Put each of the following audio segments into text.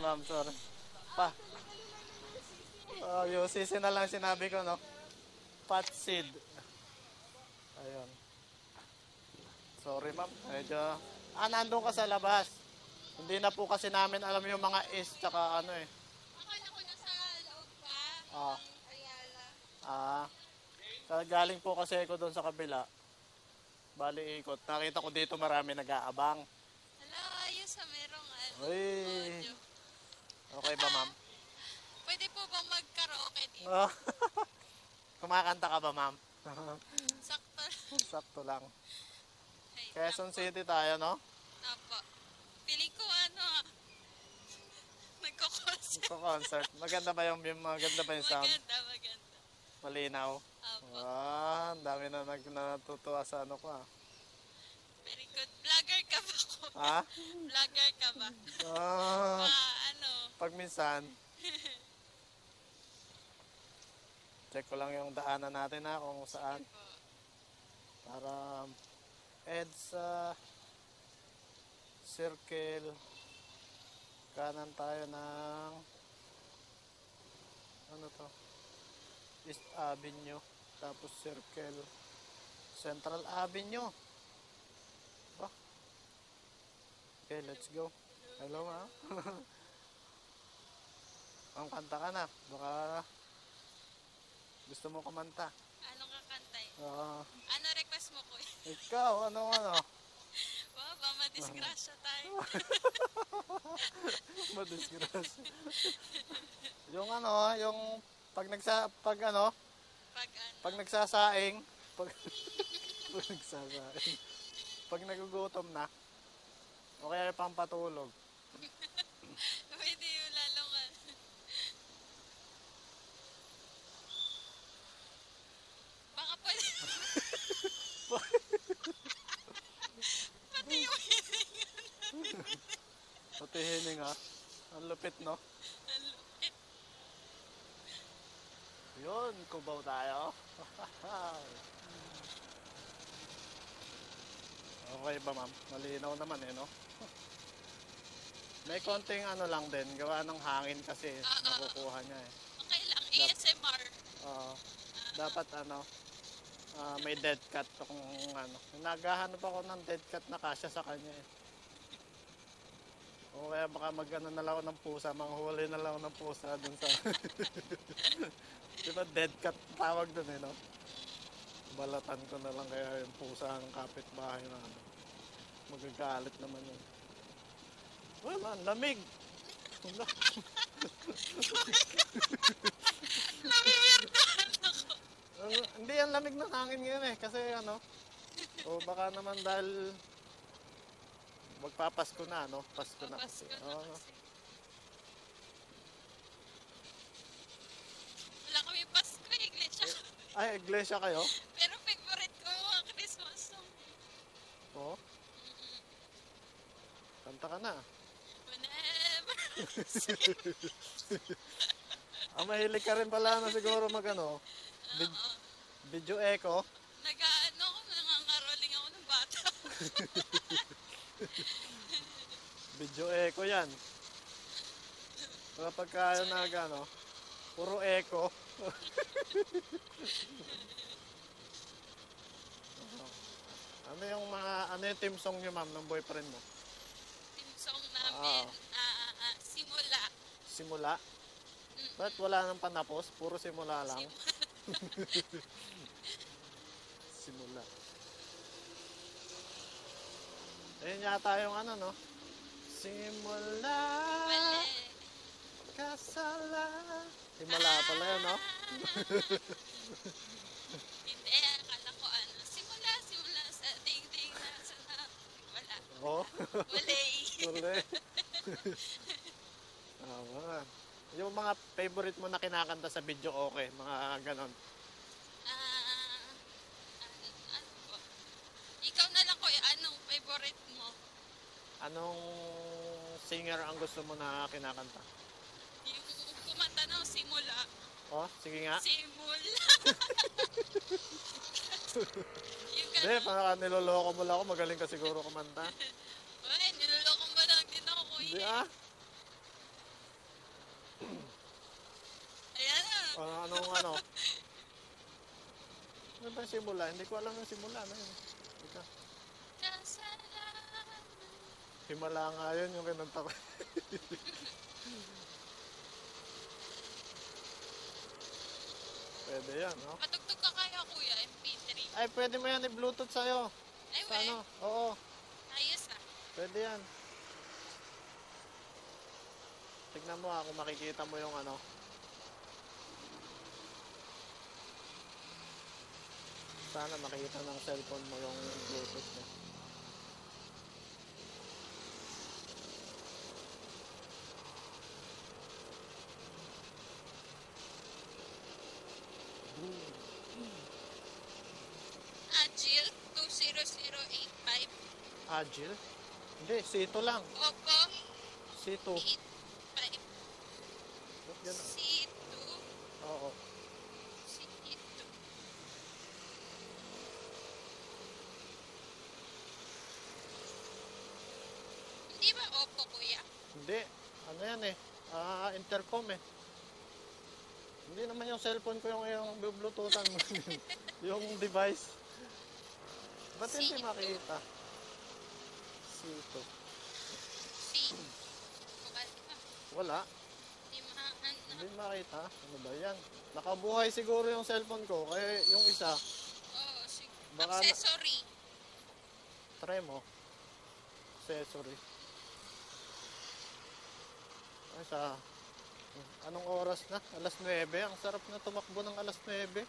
ma'am, sorry. Pa. Yung sisi na lang sinabi ko, no? Pot seed. Ayun. Sorry, ma'am. Medyo... nandun ka sa labas. Hindi na po kasi namin alam yung mga is tsaka ano eh. Akala ko nasa loob pa. Ah. Ayala. Galing po kasi ako doon sa kabila. Bali ikot. Nakita ko dito marami nag-aabang. Hala, ayos sa merong Uy. audio. Okay ba, ma'am? Pwede po bang mag-karaoke dito? Kumakanta ka ba, ma'am? Sakto. Sakto lang. Ay, Quezon City tayo, no? Apo. Feeling ko nagko-concert. Sa concert. Maganda ba yung sound? Maganda. Malinaw. Apo. Ang dami na natutuwa sa ano ko, Very good. Vlogger ka ba ko? Ha? Vlogger ka ba? Pag minsan, check ko lang yung daanan natin kung saan. Para EDSA Circle, kanan tayo ng ano to, East Avenue, tapos Circle, Central Avenue. Okay, let's go. Hello, ma. Ang kanta ka na. Baka gusto mo kumanta. Anong kakantay? Ano request mo, kuya? Ikaw, ano? Wow, ba madisgrasya tayo. Madisgrasya. Yung pag nagsasaing, pag nagugutom na, o kaya pampatulog. Pwede yung lalong baka pwede. Pati yung hiningan. Pati hining, ang lupit, no? Ang lupit. Yun, kubaw tayo. Okay ba, ma'am? Malinaw naman no? May konting lang din, gawa ng hangin kasi nakukuha niya Okay lang, ASMR. Dapat may dead cat kung naghahanap ako ng dead cat na kasya sa kanya O kaya baka na lang ako ng pusa, manghuli na lang ako ng pusa dun sa diba dead cat tawag dun no? Balatan ko na lang kaya yung pusa ng kapitbahay na magagalit naman yun. Uy man, lamig! Namimirdahan ako. Hindi yan lamig ng hangin ngayon kasi o baka naman dahil magpapasko na Pasko na kasi. Wala kami Pasko, iglesia. Ay, iglesia kayo? Pero favorite ko yung mga Christmas song. Oo. Kanta ka na. Whenever. Mahilig ka rin pala siguro video echo. Nangangaroling ako ng bata. Video echo yan. Kapag kaya puro echo. Ano yung team song nyo, ma'am, ng boyfriend mo? Team song namin, Simula. Simula? Ba't wala nang panapos? Puro simula lang? Simula. Ayun yata yung Simula. Wala. Kasala. Simula pala yun, no? Hindi, akala ko simula sa ding-ding na sana. Wala. Oo. Wala. Wala. Yung mga favorite mo na kinakanta sa video, okay? Mga ganon. Ano po? Ikaw na lang, kuya, anong favorite mo? Anong singer ang gusto mo na kinakanta? Yung kumanta ng Simula. Sige nga. Simula. Yung Hindi, parang niloloko mo lang ako. Magaling ka siguro kumanta. Uy, niloloko mo lang din ako, kuya. Hindi anong ano. Ano ba yung simula? Hindi ko alam yung simula na yun. Ika. Kasalanan. Himala nga yun yung kinanta ko. Pwede yan, no? Patugtog ka kaya kuya, MP3. Ay, pwede mo yan i-bluetooth sa'yo. Ay, Sa we. ano? Oo, Ayos ah. pwede yan. Tignan mo kung makikita mo yung ano. Sana makikita ng cellphone mo yung bluetooth niya. Agile 20085. Agile? Hindi, C2 lang. Oppo C2. 85. Ba't ganun? C2. Oo. C2. Hindi ba Oppo kuya? Hindi. Ano yan eh? Intercom eh. Hindi naman yung cellphone ko yung bluetoothan mo. Yung device. Ba't hindi C2. makita? C2. C. Bukal ka. Wala. Hindi mahaan. Hindi makita. Ano ba yan? Nakabuhay siguro yung cellphone ko. Kaya yung isa, Oo, sige. Baka na- Accessory. try mo. Accessory. Ay, anong oras na? Alas 9. Ang sarap na tumakbo ng alas 9.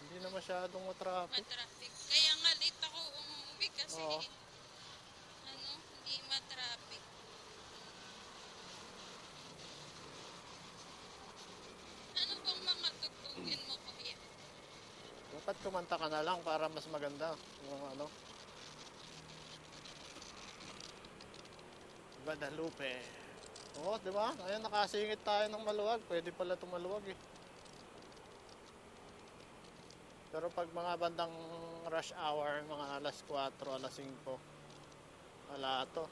Hindi na masyadong matraffic. Matraffic. Kaya nga late ako umuwi kasi Oo. ano, hindi matraffic. Ano bang mga tugtugin mo kuya? Dapat kumanta ka na lang para mas maganda. Yung ano. Guadalupe. Oo, di ba? Ayun, nakasingit tayo ng maluwag. Pwede pala tumaluwag eh. Pero pag mga bandang rush hour, mga alas 4, alas 5, wala to.